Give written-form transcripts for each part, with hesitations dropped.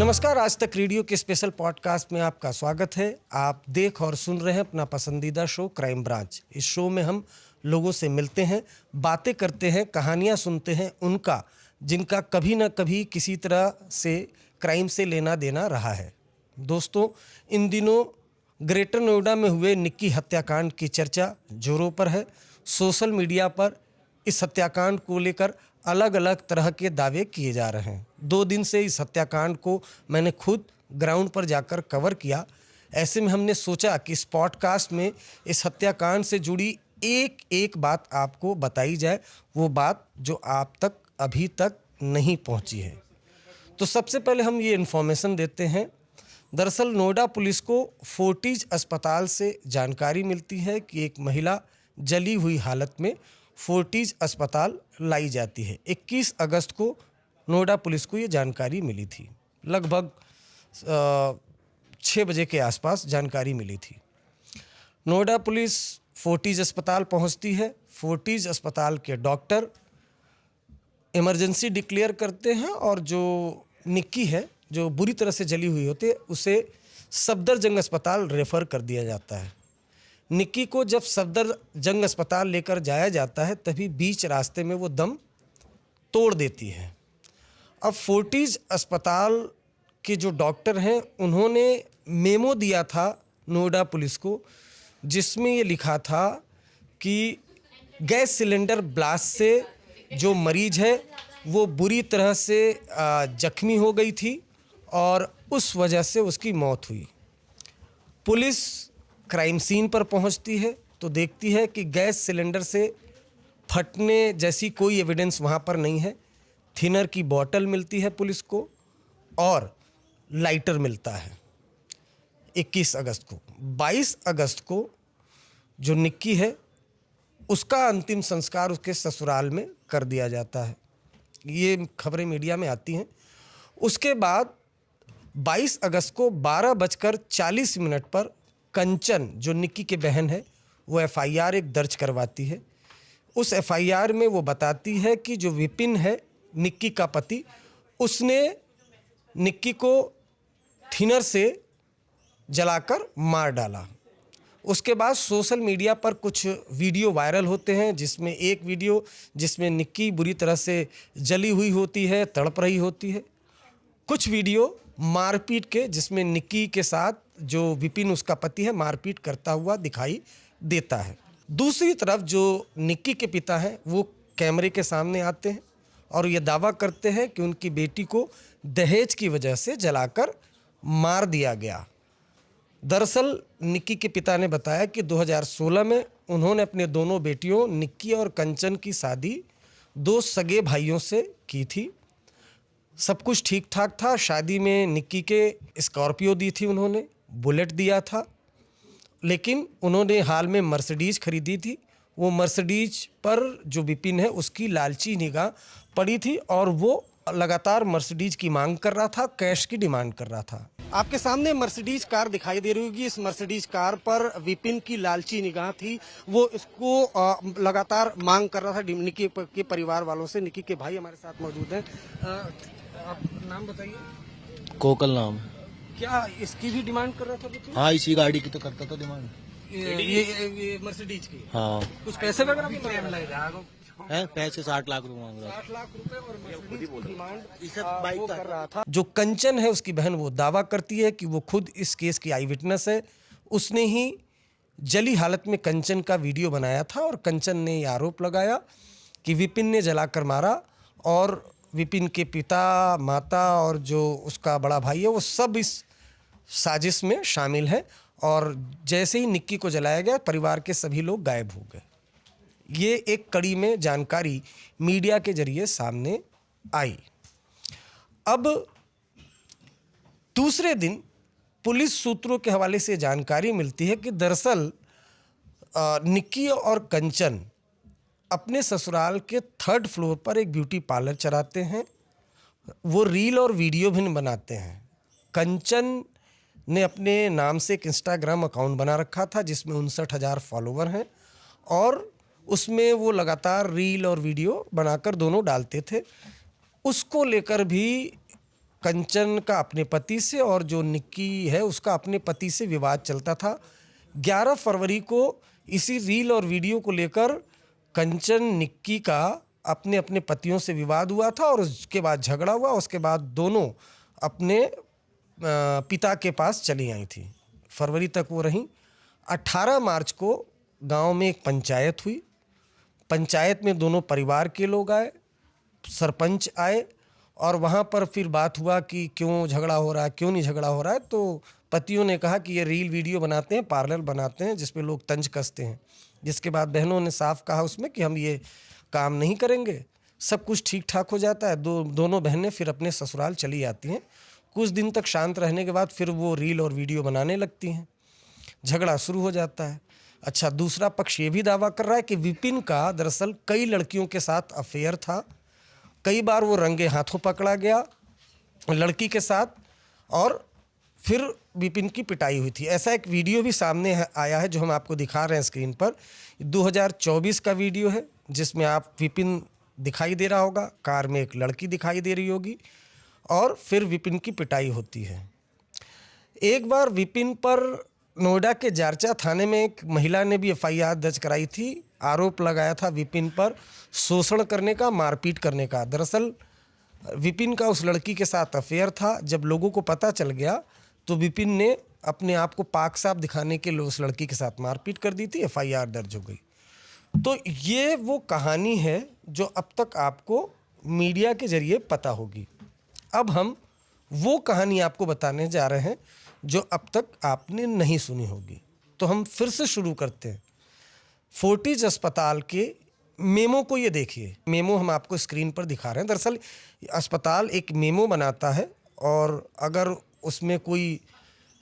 नमस्कार, आज तक रेडियो के स्पेशल पॉडकास्ट में आपका स्वागत है। आप देख और सुन रहे हैं अपना पसंदीदा शो क्राइम ब्रांच। इस शो में हम लोगों से मिलते हैं, बातें करते हैं, कहानियां सुनते हैं उनका जिनका कभी न कभी किसी तरह से क्राइम से लेना देना रहा है। दोस्तों, इन दिनों ग्रेटर नोएडा में हुए निक्की हत्याकांड की चर्चा जोरों पर है। सोशल मीडिया पर इस हत्याकांड को लेकर अलग अलग तरह के दावे किए जा रहे हैं। 2 दिन से इस हत्याकांड को मैंने खुद ग्राउंड पर जाकर कवर किया। ऐसे में हमने सोचा कि इस पॉडकास्ट में इस हत्याकांड से जुड़ी एक एक बात आपको बताई जाए, वो बात जो आप तक अभी तक नहीं पहुंची है। तो सबसे पहले हम ये इन्फॉर्मेशन देते हैं। दरअसल नोएडा पुलिस को फोर्टिज अस्पताल से जानकारी मिलती है कि एक महिला जली हुई हालत में फोर्टिज अस्पताल लाई जाती है। 21 अगस्त को नोएडा पुलिस को ये जानकारी मिली थी। लगभग 6 बजे के आसपास जानकारी मिली थी। नोएडा पुलिस फोर्टिज अस्पताल पहुंचती है। फोर्टिज अस्पताल के डॉक्टर इमरजेंसी डिक्लेयर करते हैं और जो निक्की है, जो बुरी तरह से जली हुई होती है, उसे सफदरजंग अस्पताल रेफ़र कर दिया जाता है। निक्की को जब सफदरजंग अस्पताल लेकर जाया जाता है तभी बीच रास्ते में वो दम तोड़ देती है। अब फोर्टिज अस्पताल के जो डॉक्टर हैं उन्होंने मेमो दिया था नोएडा पुलिस को, जिसमें ये लिखा था कि गैस सिलेंडर ब्लास्ट से जो मरीज है वो बुरी तरह से जख्मी हो गई थी और उस वजह से उसकी मौत हुई। पुलिस क्राइम सीन पर पहुंचती है तो देखती है कि गैस सिलेंडर से फटने जैसी कोई एविडेंस वहां पर नहीं है। थिनर की बोतल मिलती है पुलिस को और लाइटर मिलता है 21 अगस्त को। 22 अगस्त को जो निक्की है उसका अंतिम संस्कार उसके ससुराल में कर दिया जाता है। ये खबरें मीडिया में आती हैं। उसके बाद 22 अगस्त को 12:40 पर कंचन, जो निक्की के बहन है, वो एफआईआर एक दर्ज करवाती है। उस एफआईआर में वो बताती है कि जो विपिन है, निक्की का पति, उसने निक्की को थिनर से जलाकर मार डाला। उसके बाद सोशल मीडिया पर कुछ वीडियो वायरल होते हैं, जिसमें एक वीडियो जिसमें निक्की बुरी तरह से जली हुई होती है, तड़प रही होती है। कुछ वीडियो मारपीट के, जिसमें निक्की के साथ जो विपिन उसका पति है मारपीट करता हुआ दिखाई देता है। दूसरी तरफ जो निक्की के पिता हैं वो कैमरे के सामने आते हैं और ये दावा करते हैं कि उनकी बेटी को दहेज की वजह से जलाकर मार दिया गया। दरअसल निक्की के पिता ने बताया कि 2016 में उन्होंने अपने दोनों बेटियों निक्की और कंचन की शादी 2 सगे भाइयों से की थी। सब कुछ ठीक ठाक था। शादी में निक्की के स्कॉर्पियो दी थी, उन्होंने बुलेट दिया था, लेकिन उन्होंने हाल में मर्सिडीज खरीदी थी। वो मर्सिडीज पर जो विपिन है उसकी लालची निगाह पड़ी थी और वो लगातार मर्सिडीज की मांग कर रहा था, कैश की डिमांड कर रहा था। आपके सामने मर्सिडीज कार दिखाई दे रही होगी। इस मर्सिडीज कार पर विपिन की लालची निगाह थी। वो इसको लगातार मांग कर रहा था निक्की के परिवार वालों से। निक्की के भाई हमारे साथ मौजूद हैं। आप नाम बताइए। कोकल नाम है। क्या इसकी भी डिमांड कर रहा था विपिन? हाँ, इसी गाड़ी की तो करता था डिमांड। ये मर्सिडीज की। हाँ, कुछ पैसे वगैरह भी मांग रहा है पैसे 60 लाख रुपए मांग रहा 60 लाख रुपए और मर्सिडीज की डिमांड इसे बाइक वो कर रहा था। जो कंचन है उसकी बहन, वो दावा करती है कि वो खुद इस केस की आई विटनेस है। उसने ही जली हालत में कंचन का वीडियो बनाया था और कंचन ने ये आरोप लगाया कि विपिन ने जलाकर मारा और विपिन के पिता, माता और जो उसका बड़ा भाई है वो सब इस साजिश में शामिल हैं। और जैसे ही निक्की को जलाया गया परिवार के सभी लोग गायब हो गए। ये एक कड़ी में जानकारी मीडिया के जरिए सामने आई। अब दूसरे दिन पुलिस सूत्रों के हवाले से जानकारी मिलती है कि दरअसल निक्की और कंचन अपने ससुराल के 3rd फ्लोर पर एक ब्यूटी पार्लर चलाते हैं। वो रील और वीडियो भी बनाते हैं। कंचन ने अपने नाम से एक इंस्टाग्राम अकाउंट बना रखा था जिसमें 59,000 फॉलोवर हैं और उसमें वो लगातार रील और वीडियो बनाकर दोनों डालते थे। उसको लेकर भी कंचन का अपने पति से और जो निक्की है उसका अपने पति से विवाद चलता था। 11 फरवरी को इसी रील और वीडियो को लेकर कंचन निक्की का अपने अपने पतियों से विवाद हुआ था और उसके बाद झगड़ा हुआ। उसके बाद दोनों अपने पिता के पास चली आई थी। फरवरी तक वो रहीं। 18 मार्च को गांव में एक पंचायत हुई। पंचायत में दोनों परिवार के लोग आए, सरपंच आए और वहाँ पर फिर बात हुआ कि क्यों झगड़ा हो रहा है, क्यों नहीं झगड़ा हो रहा है। तो पतियों ने कहा कि ये रील वीडियो बनाते हैं, पार्लर बनाते हैं जिस पे लोग तंज कसते हैं। जिसके बाद बहनों ने साफ कहा उसमें कि हम ये काम नहीं करेंगे। सब कुछ ठीक ठाक हो जाता है। दोनों बहनें फिर अपने ससुराल चली जाती हैं। कुछ दिन तक शांत रहने के बाद फिर वो रील और वीडियो बनाने लगती हैं। झगड़ा शुरू हो जाता है। अच्छा, दूसरा पक्ष ये भी दावा कर रहा है कि विपिन का दरअसल कई लड़कियों के साथ अफेयर था। कई बार वो रंगे हाथों पकड़ा गया लड़की के साथ और फिर विपिन की पिटाई हुई थी। ऐसा एक वीडियो भी सामने आया है जो हम आपको दिखा रहे हैं स्क्रीन पर। 2024 का वीडियो है जिसमें आप विपिन दिखाई दे रहा होगा, कार में एक लड़की दिखाई दे रही होगी और फिर विपिन की पिटाई होती है। एक बार विपिन पर नोएडा के जारचा थाने में एक महिला ने भी FIR दर्ज कराई थी। आरोप लगाया था विपिन पर शोषण करने का, मारपीट करने का। दरअसल विपिन का उस लड़की के साथ अफेयर था। जब लोगों को पता चल गया तो विपिन ने अपने आप को पाक साफ दिखाने के लिए उस लड़की के साथ मारपीट कर दी थी। FIR दर्ज हो गई। तो ये वो कहानी है जो अब तक आपको मीडिया के जरिए पता होगी। अब हम वो कहानी आपको बताने जा रहे हैं जो अब तक आपने नहीं सुनी होगी। तो हम फिर से शुरू करते हैं। फोर्टिज अस्पताल के मेमो को ये देखिए। मेमो हम आपको स्क्रीन पर दिखा रहे हैं। दरअसल अस्पताल एक मेमो बनाता है और अगर उसमें कोई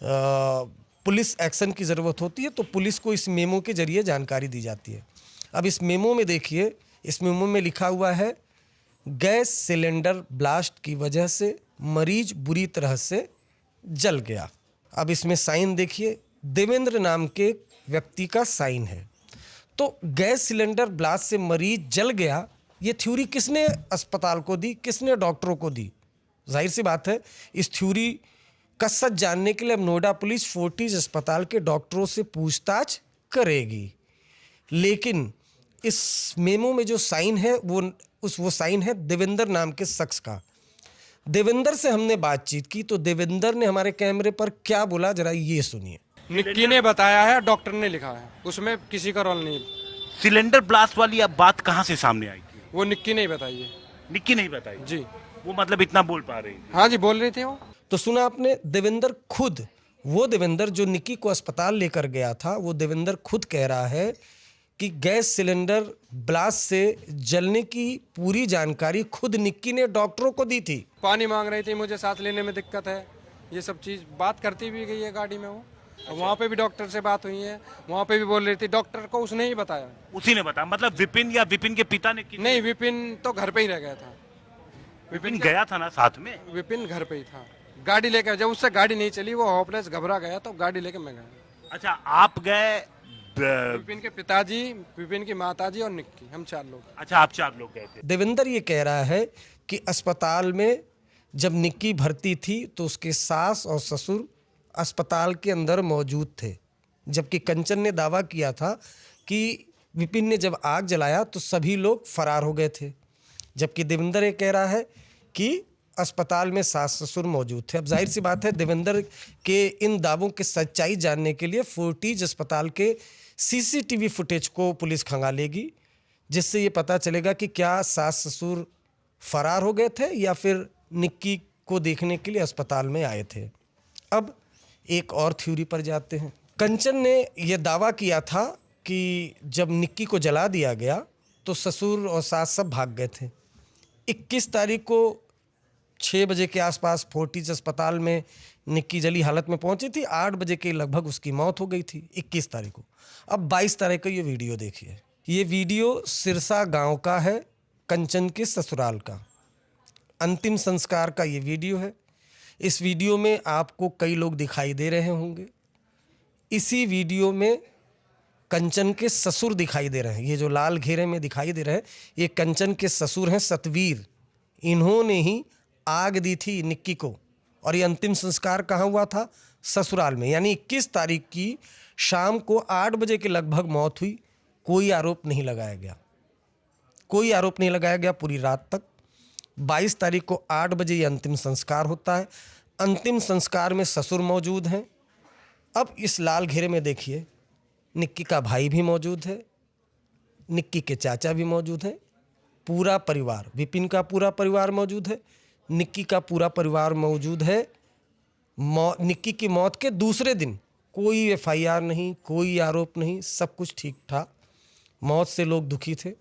पुलिस एक्शन की ज़रूरत होती है तो पुलिस को इस मेमो के जरिए जानकारी दी जाती है। अब इस मेमो में देखिए, इस मेमो में लिखा हुआ है गैस सिलेंडर ब्लास्ट की वजह से मरीज बुरी तरह से जल गया। अब इसमें साइन देखिए, देवेंद्र नाम के व्यक्ति का साइन है। तो गैस सिलेंडर ब्लास्ट से मरीज जल गया, ये थ्योरी किसने अस्पताल को दी, किसने डॉक्टरों को दी? जाहिर सी बात है इस थ्योरी का सच जानने के लिए अब नोएडा पुलिस फोर्टिज अस्पताल के डॉक्टरों से पूछताछ करेगी। लेकिन इस मेमो में जो साइन है वो साइन है देवेंद्र नाम के शख्स का। देवेंद्र से हमने बातचीत की तो देवेंद्र ने हमारे कैमरे पर क्या बोला, जरा ये सुनिए। निक्की ने बताया है, डॉक्टर ने लिखा है, उसमें किसी का रोल नहीं। सिलेंडर ब्लास्ट वाली अब बात कहाँ से सामने आई थी? वो निक्की नहीं बताई है। निक्की नहीं बताई जी। वो मतलब इतना बोल पा रही थी? हाँ जी, बोल रही थी वो। तो सुना आपने, देवेंद्र खुद, वो देवेंद्र जो निक्की को अस्पताल लेकर गया था, वो देवेंद्र खुद कह रहा है कि गैस सिलेंडर ब्लास्ट से जलने की पूरी जानकारी खुद निक्की ने डॉक्टरों को दी थी। पानी मांग रही थी, मुझे सांस लेने में दिक्कत है, ये सब चीज बात करती भी गई है गाड़ी में। वो वहाँ पे भी डॉक्टर से बात हुई है, वहाँ पे भी बोल रही थी। डॉक्टर को उसने ही बताया। उसी ने बताया? मतलब विपिन या विपिन के पिता ने? नहीं, विपिन तो घर पे ही रह गया था। विपिन गया था ना साथ में? विपिन घर पे ही था, गाड़ी लेकर। जब उससे गाड़ी नहीं चली, वो होपलेस घबरा गया तो गाड़ी लेकर मैं गया। अच्छा, आप गए? विपिन के पिताजी, विपिन की माताजी और निक्की, हम 4 लोग। अच्छा, आप 4 लोग गए थे। देवेंद्र ये कह रहा है कि अस्पताल में जब निक्की भर्ती थी तो उसके सास और ससुर अस्पताल के अंदर मौजूद थे, जबकि कंचन ने दावा किया था कि विपिन ने जब आग जलाया तो सभी लोग फरार हो गए थे। जबकि देवेंद्र ये कह रहा है कि अस्पताल में सास ससुर मौजूद थे। अब जाहिर सी बात है देवेंद्र के इन दावों की सच्चाई जानने के लिए फोर्टिज अस्पताल के CCTV फुटेज को पुलिस खंगालेगी, जिससे ये पता चलेगा कि क्या सास ससुर फरार हो गए थे या फिर निक्की को देखने के लिए अस्पताल में आए थे। अब एक और थ्योरी पर जाते हैं। कंचन ने यह दावा किया था कि जब निक्की को जला दिया गया तो ससुर और सास सब भाग गए थे। 21 तारीख को 6 बजे के आसपास फोर्टिज अस्पताल में निक्की जली हालत में पहुंची थी। 8 बजे के लगभग उसकी मौत हो गई थी 21 तारीख को। अब 22 तारीख को ये वीडियो देखिए। ये वीडियो सिरसा गांव का है, कंचन के ससुराल का। अंतिम संस्कार का ये वीडियो है। इस वीडियो में आपको कई लोग दिखाई दे रहे होंगे। इसी वीडियो में कंचन के ससुर दिखाई दे रहे हैं। ये जो लाल घेरे में दिखाई दे रहे हैं, ये कंचन के ससुर हैं, सतवीर। इन्होंने ही आग दी थी निक्की को, और ये अंतिम संस्कार कहाँ हुआ था? ससुराल में। यानी 21 तारीख की शाम को 8 बजे के लगभग मौत हुई। कोई आरोप नहीं लगाया गया, कोई आरोप नहीं लगाया गया पूरी रात तक। 22 तारीख को 8 बजे ये अंतिम संस्कार होता है। अंतिम संस्कार में ससुर मौजूद हैं। अब इस लाल घेरे में देखिए, निक्की का भाई भी मौजूद है, निक्की के चाचा भी मौजूद हैं, पूरा परिवार, विपिन का पूरा परिवार मौजूद है, निक्की का पूरा परिवार मौजूद है। निक्की की मौत के दूसरे दिन कोई एफआईआर नहीं, कोई आरोप नहीं, सब कुछ ठीक ठाक। मौत से लोग दुखी थे।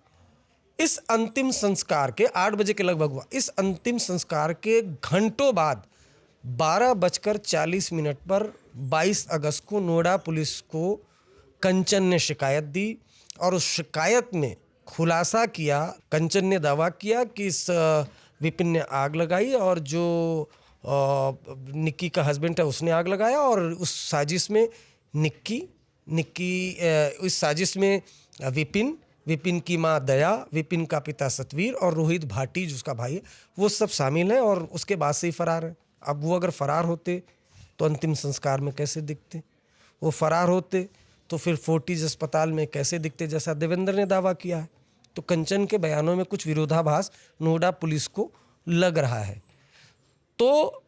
इस अंतिम संस्कार के 8 बजे के लगभग हुआ। इस अंतिम संस्कार के घंटों बाद 12:40 पर 22 अगस्त को नोएडा पुलिस को कंचन ने शिकायत दी, और उस शिकायत में खुलासा किया, कंचन ने दावा किया कि इस विपिन ने आग लगाई, और जो निक्की का हस्बैंड है उसने आग लगाया, और उस साजिश में इस साजिश में विपिन की माँ दया, विपिन का पिता सतवीर और रोहित भाटी जो उसका भाई है, वो सब शामिल हैं, और उसके बाद से ही फरार है। अब वो अगर फरार होते तो अंतिम संस्कार में कैसे दिखते? वो फरार होते तो फिर फोर्टिज अस्पताल में कैसे दिखते, जैसा देवेंद्र ने दावा किया है? तो कंचन के बयानों में कुछ विरोधाभास नोएडा पुलिस को लग रहा है। तो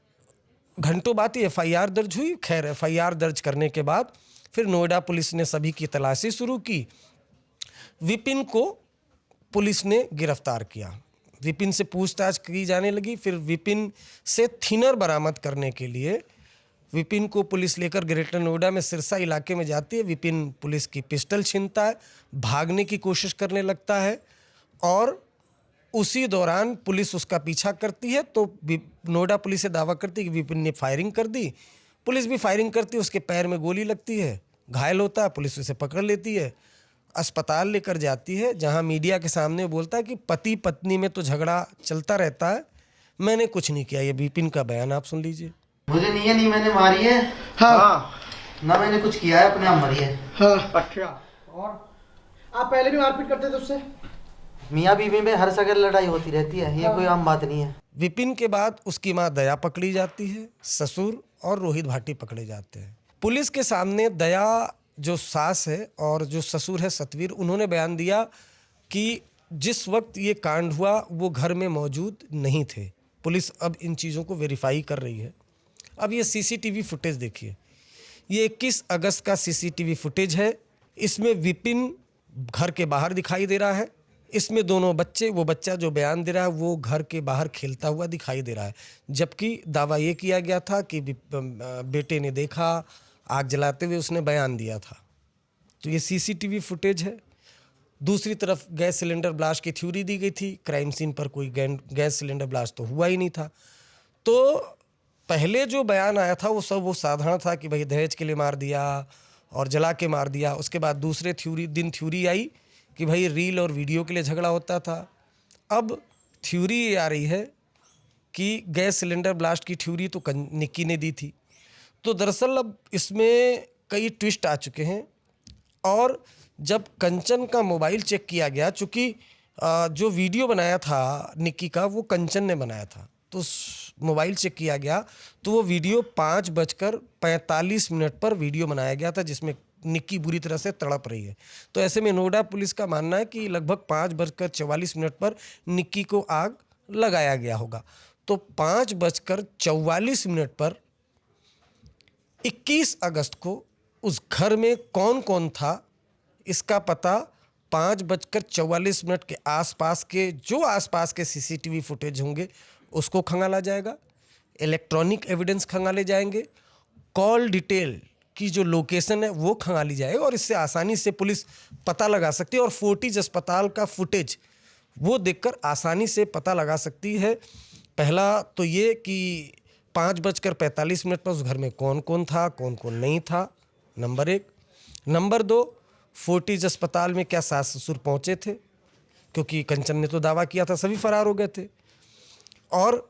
घंटों बाद एफआईआर दर्ज हुई। खैर, एफआईआर दर्ज करने के बाद फिर नोएडा पुलिस ने सभी की तलाशी शुरू की। विपिन को पुलिस ने गिरफ्तार किया, विपिन से पूछताछ की जाने लगी। फिर विपिन से थिनर बरामद करने के लिए विपिन को पुलिस लेकर ग्रेटर नोएडा में सिरसा इलाके में जाती है। विपिन पुलिस की पिस्टल छीनता है, भागने की कोशिश करने लगता है, और उसी दौरान पुलिस उसका पीछा करती है। तो नोएडा पुलिस से दावा करती है कि विपिन ने फायरिंग कर दी। पुलिस भी फायरिंग करती है, उसके पैर में गोली लगती है, घायल होता है। पुलिस उसे पकड़ लेती है, अस्पताल लेकर जाती है, जहां मीडिया के सामने बोलता है कि पति पत्नी में तो झगड़ा चलता रहता है, मैंने कुछ नहीं किया। ये विपिन का बयान आप सुन लीजिए। मुझे नहीं मैंने मारी है। हाँ। ना मैंने कुछ किया है, अपने आप मरी है। हाँ। अच्छा। और आप पहले भी मारपीट करते थे उससे? मियाँ बीवी में हर जगह लड़ाई होती रहती है, ये कोई आम बात नहीं है। विपिन के बाद उसकी माँ दया पकड़ी जाती है, ससुर और रोहित भाटी पकड़े जाते हैं। पुलिस के सामने दया जो सास है और जो ससुर है सतवीर, उन्होंने बयान दिया कि जिस वक्त ये कांड हुआ वो घर में मौजूद नहीं थे। पुलिस अब इन चीज़ों को वेरीफाई कर रही है। अब ये सीसीटीवी फुटेज देखिए, ये 21 अगस्त का सीसीटीवी फुटेज है। इसमें विपिन घर के बाहर दिखाई दे रहा है। इसमें दोनों बच्चे, वो बच्चा जो बयान दे रहा है वो घर के बाहर खेलता हुआ दिखाई दे रहा है, जबकि दावा ये किया गया था कि बेटे ने देखा आग जलाते हुए, उसने बयान दिया था। तो ये सीसीटीवी फुटेज है। दूसरी तरफ गैस सिलेंडर ब्लास्ट की थ्योरी दी गई थी। क्राइम सीन पर कोई गैस सिलेंडर ब्लास्ट तो हुआ ही नहीं था। तो पहले जो बयान आया था वो साधारण था कि भाई दहेज के लिए मार दिया और जला के मार दिया। उसके बाद दूसरे थ्योरी आई कि भाई रील और वीडियो के लिए झगड़ा होता था। अब थ्योरी ये आ रही है कि गैस सिलेंडर ब्लास्ट की थ्योरी तो निक्की ने दी थी। तो दरअसल अब इसमें कई ट्विस्ट आ चुके हैं, और जब कंचन का मोबाइल चेक किया गया, चूँकि जो वीडियो बनाया था निक्की का वो कंचन ने बनाया था, तो मोबाइल चेक किया गया तो वो वीडियो 5:45 पर वीडियो बनाया गया था, जिसमें निक्की बुरी तरह से तड़प रही है। तो ऐसे में नोएडा पुलिस का मानना है कि लगभग 5:44 पर निक्की को आग लगाया गया होगा। तो 5:44 पर 21 अगस्त को उस घर में कौन कौन था, इसका पता 5:44 के आसपास के सीसीटीवी फुटेज होंगे उसको खंगाला जाएगा, इलेक्ट्रॉनिक एविडेंस खंगाले जाएंगे, कॉल डिटेल की जो लोकेशन है वो खंगाली जाएगी, और इससे आसानी से पुलिस पता लगा सकती है। और फोर्टिज अस्पताल का फुटेज वो देखकर आसानी से पता लगा सकती है। पहला तो ये कि 5:45 पर उस घर में कौन कौन था, कौन कौन नहीं था, नंबर 1। नंबर 2, फोर्टिज अस्पताल में क्या सास ससुर पहुँचे थे, क्योंकि कंचन ने तो दावा किया था सभी फरार हो गए थे। और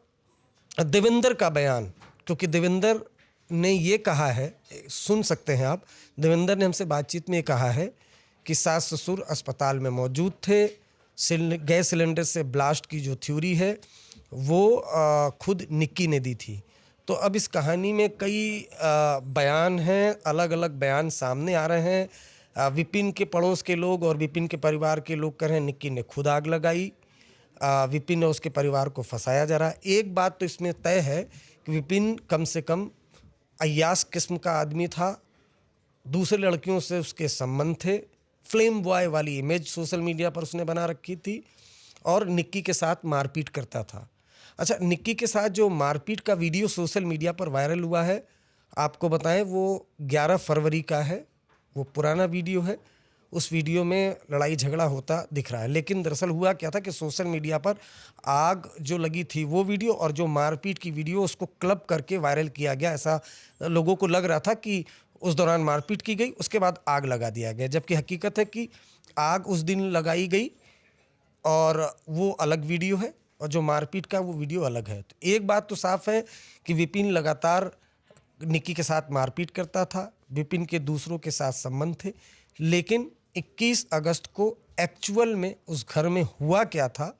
देवेंद्र का बयान, क्योंकि देवेंद्र ने ये कहा है, सुन सकते हैं आप, देवेंद्र ने हमसे बातचीत में कहा है कि सास ससुर अस्पताल में मौजूद थे। गैस सिलेंडर से ब्लास्ट की जो थ्योरी है वो खुद निक्की ने दी थी। तो अब इस कहानी में कई बयान हैं, अलग अलग बयान सामने आ रहे हैं। विपिन के पड़ोस के लोग और विपिन के परिवार के लोग कह रहे हैं निक्की ने खुद आग लगाई, विपिन और उसके परिवार को फंसाया जा रहा है। एक बात तो इसमें तय है कि विपिन कम से कम अय्याश किस्म का आदमी था, दूसरे लड़कियों से उसके संबंध थे, फ्लेम बॉय वाली इमेज सोशल मीडिया पर उसने बना रखी थी और निक्की के साथ मारपीट करता था। अच्छा, निक्की के साथ जो मारपीट का वीडियो सोशल मीडिया पर वायरल हुआ है, आपको बताएं वो 11 फरवरी का है, वो पुराना वीडियो है। उस वीडियो में लड़ाई झगड़ा होता दिख रहा है, लेकिन दरअसल हुआ क्या था कि सोशल मीडिया पर आग जो लगी थी वो वीडियो और जो मारपीट की वीडियो उसको क्लब करके वायरल किया गया। ऐसा लोगों को लग रहा था कि उस दौरान मारपीट की गई, उसके बाद आग लगा दिया गया, जबकि हकीकत है कि आग उस दिन लगाई गई और वो अलग वीडियो है और जो मारपीट का वो वीडियो अलग है। तो एक बात तो साफ है कि विपिन लगातार निक्की के साथ मारपीट करता था, विपिन के दूसरों के साथ संबंध थे, लेकिन 21 अगस्त को एक्चुअल में उस घर में हुआ क्या था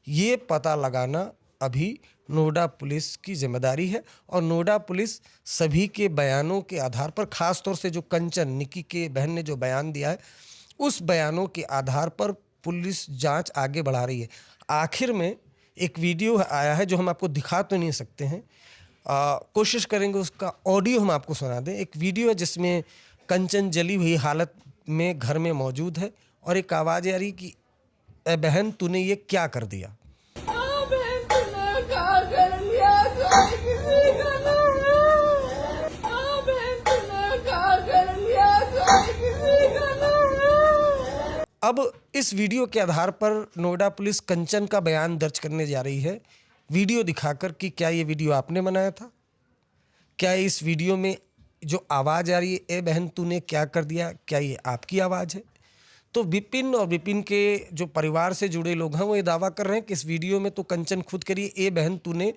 ये पता लगाना अभी नोएडा पुलिस की जिम्मेदारी है। और नोएडा पुलिस सभी के बयानों के आधार पर, ख़ास तौर से जो कंचन निक्की के बहन ने जो बयान दिया है, उस बयानों के आधार पर पुलिस जांच आगे बढ़ा रही है। आखिर में एक वीडियो आया है जो हम आपको दिखा तो नहीं सकते हैं, कोशिश करेंगे उसका ऑडियो हम आपको सुना दें। एक वीडियो है जिसमें कंचन जली हुई हालत में घर में मौजूद है और एक आवाज़ आ रही कि ए बहन तूने ये क्या कर दिया। अब इस वीडियो के आधार पर नोएडा पुलिस कंचन का बयान दर्ज करने जा रही है, वीडियो दिखाकर कि क्या ये वीडियो आपने बनाया था, क्या इस वीडियो में जो आवाज़ आ रही है ए बहन तूने क्या कर दिया, क्या ये आपकी आवाज़ है। तो विपिन और विपिन के जो परिवार से जुड़े लोग हैं वो ये दावा कर रहे हैं कि इस वीडियो में तो कंचन खुद करिए ए बहन तूने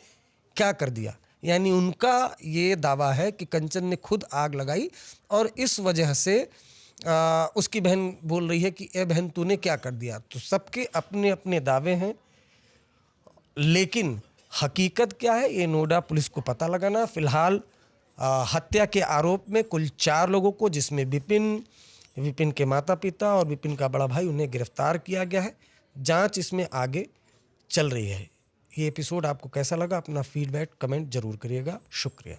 क्या कर दिया, यानी उनका ये दावा है कि कंचन ने खुद आग लगाई और इस वजह से उसकी बहन बोल रही है कि ए बहन तूने क्या कर दिया। तो सबके अपने अपने दावे हैं, लेकिन हकीकत क्या है ये नोएडा पुलिस को पता लगाना। फिलहाल हत्या के आरोप में कुल 4 लोगों को, जिसमें विपिन के माता पिता और विपिन का बड़ा भाई, उन्हें गिरफ्तार किया गया है। जांच इसमें आगे चल रही है। ये एपिसोड आपको कैसा लगा, अपना फीडबैक कमेंट जरूर करिएगा। शुक्रिया।